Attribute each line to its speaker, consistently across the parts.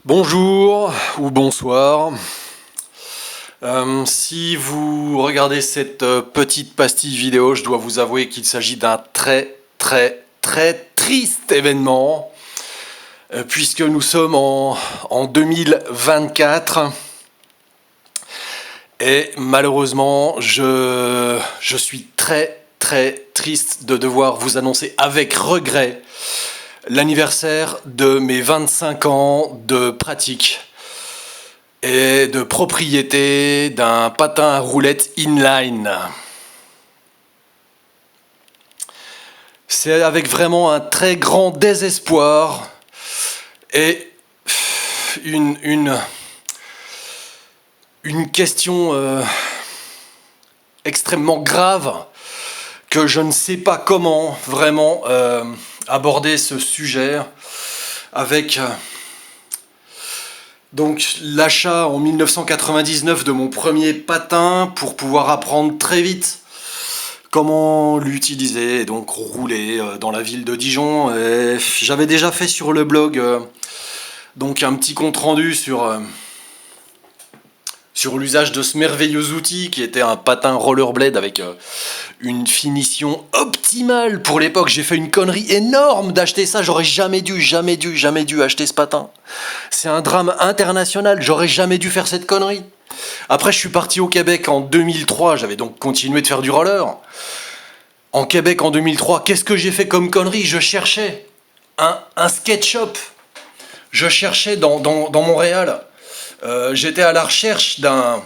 Speaker 1: Bonjour ou bonsoir. Si vous regardez cette petite pastille vidéo, je dois vous avouer qu'il s'agit d'un très triste événement, puisque nous sommes en 2024 et malheureusement je suis très triste de devoir vous annoncer avec regret l'anniversaire de mes 25 ans de pratique et de propriété d'un patin à roulettes inline. C'est avec vraiment un très grand désespoir et une question extrêmement grave que je ne sais pas comment vraiment aborder ce sujet avec donc l'achat en 1999 de mon premier patin pour pouvoir apprendre très vite comment l'utiliser et donc rouler dans la ville de Dijon. Et j'avais déjà fait sur le blog donc un petit compte rendu sur l'usage de ce merveilleux outil qui était un patin rollerblade avec une finition optimale pour l'époque. J'ai fait une connerie énorme d'acheter ça, j'aurais jamais dû acheter ce patin. C'est un drame international, j'aurais jamais dû faire cette connerie. Après je suis parti au Québec en 2003, j'avais donc continué de faire du roller. En Québec en 2003, qu'est-ce que j'ai fait comme connerie? Je cherchais un skate shop. Je cherchais dans Montréal. J'étais à la recherche d'un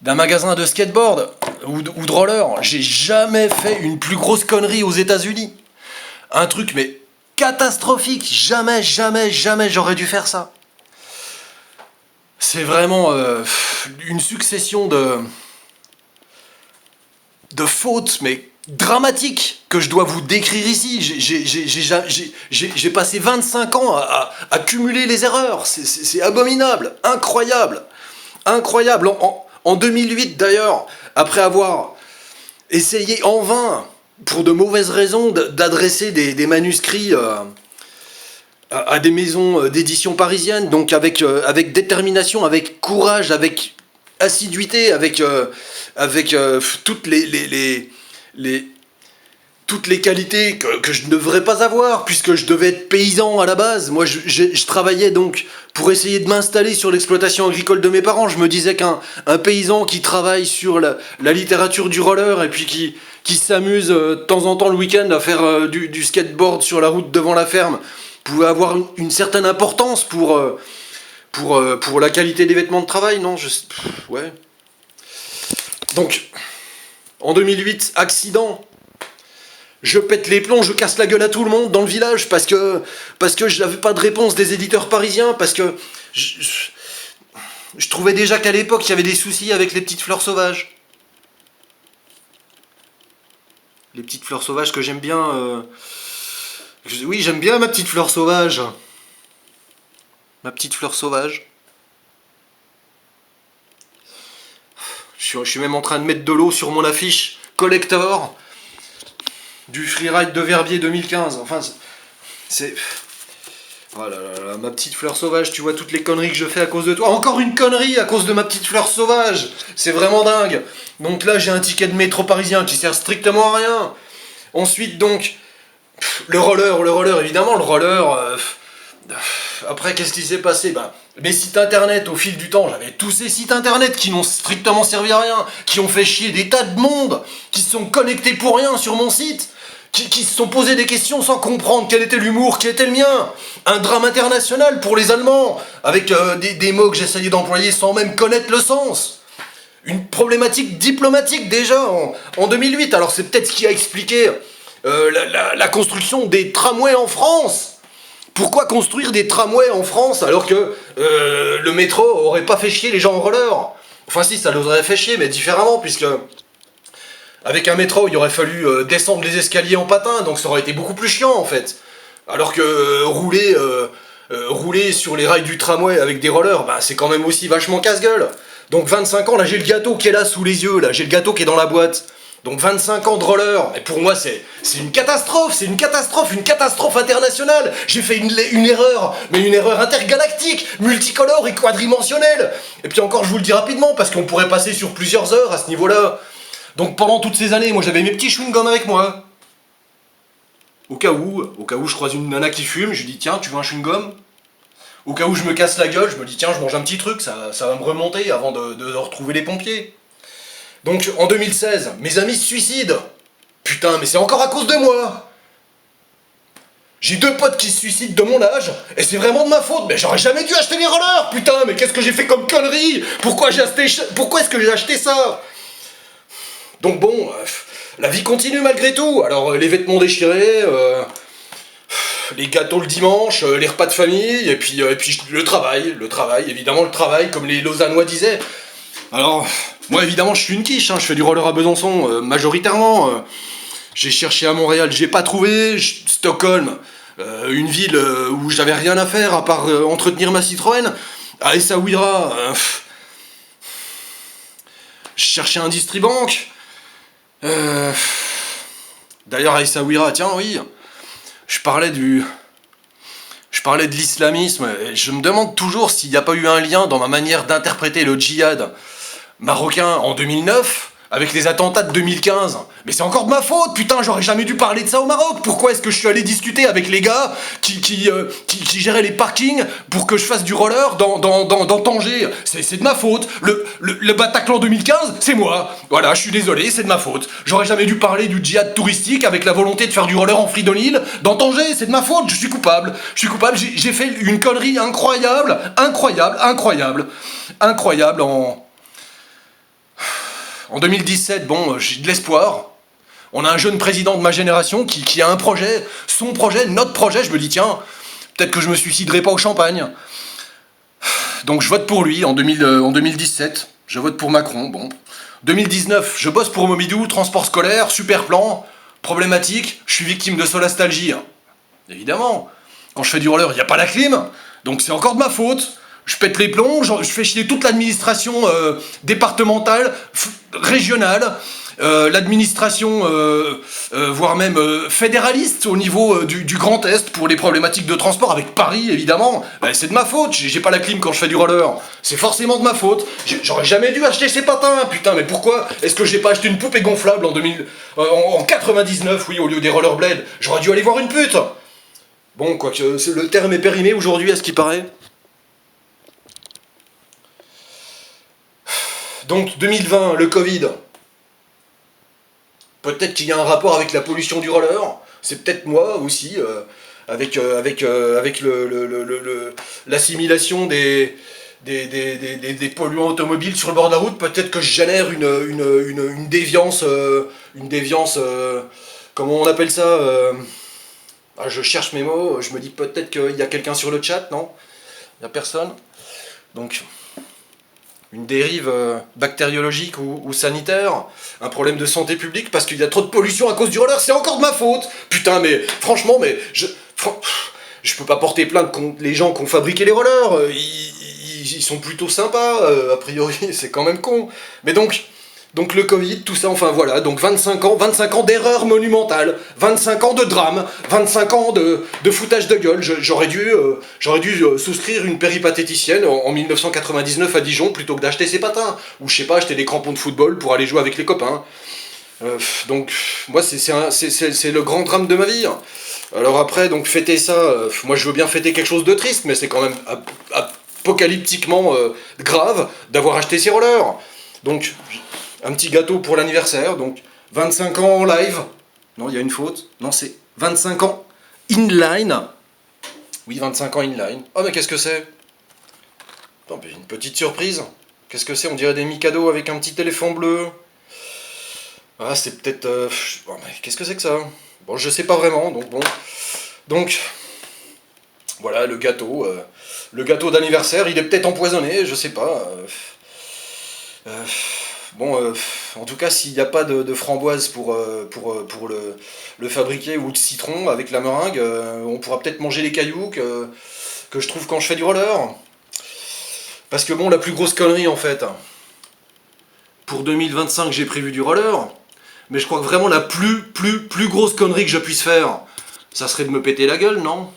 Speaker 1: magasin de skateboard ou de roller. J'ai jamais fait une plus grosse connerie aux États-Unis. Un truc mais catastrophique. Jamais j'aurais dû faire ça. C'est vraiment une succession de fautes mais dramatiques que je dois vous décrire ici. J'ai passé 25 ans à cumuler les erreurs. C'est abominable, incroyable. En 2008 d'ailleurs, après avoir essayé en vain, pour de mauvaises raisons, d'adresser des manuscrits à des maisons d'édition parisiennes, donc avec détermination, avec courage, avec assiduité, avec toutes toutes les qualités que je ne devrais pas avoir, puisque je devais être paysan à la base. Moi, je travaillais donc pour essayer de m'installer sur l'exploitation agricole de mes parents. Je me disais qu'un paysan qui travaille sur la littérature du roller et puis qui s'amuse de temps en temps le week-end à faire du skateboard sur la route devant la ferme pouvait avoir une certaine importance pour la qualité des vêtements de travail, non? Ouais. Donc, en 2008, accident. Je pète les plombs, je casse la gueule à tout le monde dans le village parce que je n'avais pas de réponse des éditeurs parisiens, parce que je trouvais déjà qu'à l'époque il y avait des soucis avec les petites fleurs sauvages. Les petites fleurs sauvages que j'aime bien. Oui, j'aime bien ma petite fleur sauvage. Ma petite fleur sauvage. Je suis même en train de mettre de l'eau sur mon affiche collector du freeride de Verbier 2015. Enfin, c'est... Oh là là, ma petite fleur sauvage, tu vois toutes les conneries que je fais à cause de toi. Encore une connerie à cause de ma petite fleur sauvage. C'est vraiment dingue. Donc là, j'ai un ticket de métro parisien qui sert strictement à rien. Ensuite, donc, le roller, évidemment, le roller... Après, qu'est-ce qui s'est passé? Mes sites internet, au fil du temps, j'avais tous ces sites internet qui n'ont strictement servi à rien, qui ont fait chier des tas de monde, qui se sont connectés pour rien sur mon site, qui se sont posés des questions sans comprendre quel était l'humour qui était le mien. Un drame international pour les Allemands, avec des mots que j'essayais d'employer sans même connaître le sens. Une problématique diplomatique déjà en 2008. Alors c'est peut-être ce qui a expliqué la construction des tramways en France. Pourquoi construire des tramways en France alors que le métro aurait pas fait chier les gens en roller? Enfin si, ça les aurait fait chier, mais différemment, puisque avec un métro, il aurait fallu descendre les escaliers en patin, donc ça aurait été beaucoup plus chiant en fait. Alors que rouler sur les rails du tramway avec des rollers, c'est quand même aussi vachement casse-gueule. Donc 25 ans, là j'ai le gâteau qui est là sous les yeux, là j'ai le gâteau qui est dans la boîte. Donc 25 ans de roller, et pour moi c'est une catastrophe, une catastrophe internationale. J'ai fait une erreur, mais une erreur intergalactique, multicolore et quadrimensionnelle. Et puis encore, je vous le dis rapidement, parce qu'on pourrait passer sur plusieurs heures à ce niveau-là. Donc pendant toutes ces années, moi j'avais mes petits chewing-gums avec moi. Au cas où je croise une nana qui fume, je lui dis tiens, tu veux un chewing-gum? Au cas où je me casse la gueule, je me dis tiens, je mange un petit truc, ça va me remonter avant de retrouver les pompiers. Donc en 2016, mes amis se suicident. Putain, mais c'est encore à cause de moi. J'ai 2 potes qui se suicident de mon âge, et c'est vraiment de ma faute. Mais j'aurais jamais dû acheter les rollers. Putain, mais qu'est-ce que j'ai fait comme connerie? Pourquoi est-ce que j'ai acheté ça? Donc bon, la vie continue malgré tout. Alors les vêtements déchirés, les gâteaux le dimanche, les repas de famille, et puis le travail, évidemment le travail, comme les Lausannois disaient. Alors, moi évidemment je suis une quiche, je fais du roller à Besançon majoritairement. J'ai cherché à Montréal, j'ai pas trouvé. Stockholm, une ville où j'avais rien à faire à part entretenir ma Citroën. À Essaouira, je cherchais un distribank. D'ailleurs à Essaouira, tiens oui, je parlais de l'islamisme, et je me demande toujours s'il n'y a pas eu un lien dans ma manière d'interpréter le djihad marocain en 2009 avec les attentats de 2015. Mais c'est encore de ma faute, putain, j'aurais jamais dû parler de ça au Maroc. Pourquoi est-ce que je suis allé discuter avec les gars qui géraient les parkings pour que je fasse du roller dans Tanger? C'est de ma faute. Le Bataclan 2015, c'est moi. Voilà, je suis désolé, c'est de ma faute. J'aurais jamais dû parler du djihad touristique avec la volonté de faire du roller en Fridonil dans Tanger, c'est de ma faute, je suis coupable. J'ai fait une connerie incroyable en 2017, bon, j'ai de l'espoir. On a un jeune président de ma génération qui a un projet, son projet, notre projet. Je me dis, tiens, peut-être que je me suiciderai pas au champagne. Donc je vote pour lui en 2017. Je vote pour Macron, bon. 2019, je bosse pour Momidou, transport scolaire, super plan, problématique, je suis victime de solastalgie. Évidemment, quand je fais du roller, il n'y a pas la clim, donc c'est encore de ma faute. Je pète les plombs, je fais chier toute l'administration départementale, régionale, l'administration, voire même fédéraliste au niveau du Grand Est pour les problématiques de transport avec Paris évidemment. C'est de ma faute, j'ai pas la clim quand je fais du roller. C'est forcément de ma faute. J'aurais jamais dû acheter ces patins, putain, mais pourquoi est-ce que j'ai pas acheté une poupée gonflable en 99, oui, au lieu des rollerblades? J'aurais dû aller voir une pute. Bon, quoique le terme est périmé aujourd'hui à ce qui paraît. Donc 2020, le Covid. Peut-être qu'il y a un rapport avec la pollution du roller. C'est peut-être moi aussi, avec l'assimilation des polluants automobiles sur le bord de la route. Peut-être que je génère une déviance, comment on appelle ça je cherche mes mots, je me dis peut-être qu'il y a quelqu'un sur le chat, non? Il n'y a personne. Donc, une dérive bactériologique ou sanitaire, un problème de santé publique parce qu'il y a trop de pollution à cause du roller, c'est encore de ma faute. Putain, mais franchement, je peux pas porter plainte contre les gens qui ont fabriqué les rollers. Ils sont plutôt sympas, a priori, c'est quand même con. Mais donc le Covid, tout ça, enfin voilà, donc 25 ans d'erreur monumentale, 25 ans de drame, 25 ans de foutage de gueule. J'aurais dû souscrire une péripatéticienne en 1999 à Dijon plutôt que d'acheter ses patins, ou je sais pas, acheter des crampons de football pour aller jouer avec les copains. Donc moi c'est le grand drame de ma vie. Alors après, donc fêter ça, moi je veux bien fêter quelque chose de triste, mais c'est quand même apocalyptiquement grave d'avoir acheté ces rollers. Donc un petit gâteau pour l'anniversaire, donc 25 ans en live. Non, il y a une faute. Non, c'est 25 ans inline. Oui, 25 ans inline. Oh, mais qu'est-ce que c'est? Attends, une petite surprise. Qu'est-ce que c'est? On dirait des Mikado avec un petit éléphant bleu. Ah, c'est peut-être... Oh, mais qu'est-ce que c'est que ça? Bon, je sais pas vraiment, donc bon. Donc, voilà, le gâteau. Le gâteau d'anniversaire, il est peut-être empoisonné, je sais pas. Bon, en tout cas, s'il n'y a pas de framboise pour le fabriquer, ou de citron avec la meringue, on pourra peut-être manger les cailloux que je trouve quand je fais du roller. Parce que bon, la plus grosse connerie en fait, pour 2025 j'ai prévu du roller, Mais je crois que vraiment la plus grosse connerie que je puisse faire, ça serait de me péter la gueule, non?